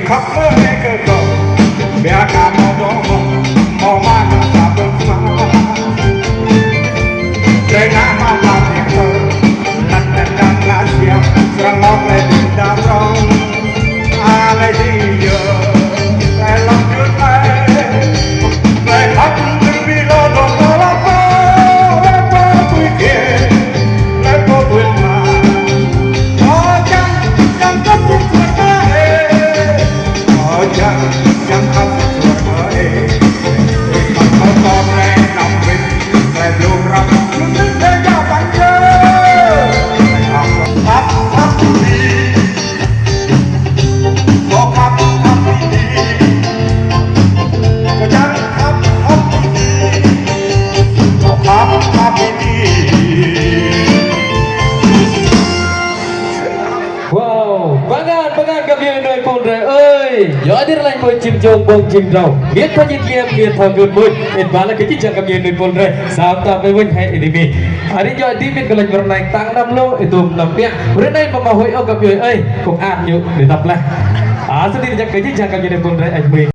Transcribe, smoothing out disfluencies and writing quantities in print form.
khắp nơi cơ cầu bé cả màu đó màu ma nó xa bớt mà trời nắng mà vào tiếng thơ lăn đàn đàn lá xiêm răng ngọc lên đỉnh đàn rong lấy gì giờ lại lòng trước tay lại khóc từng vì lo đồn lo lắm lại có tuổi kia lại có tuổi mà có chăng chẳng có chút tuổi ấy có chăng chẳng có chút tuổi ấy còn có con này nằm bên lại luôn rắm luôn đứng đây cho bạn chơi khắp khắp đi có khắp khắp đi có chẳng khắp khắp đi có khắp khắp đi Wow, banggaan kami nơi pun re ơi. Yo dir lain pun chim jong bong chim rau. Miet pajit liam miet thanggun mui. En bala ke kijang kami nơi pun re. Sam ta pe win hai ini. Hari yo di mit kalaj bernai tang nam lo itu lampia. Renai pamahoi o kami ơi. Kong an yuk di taplah. Asli dijak kijang kami nơi pun re ai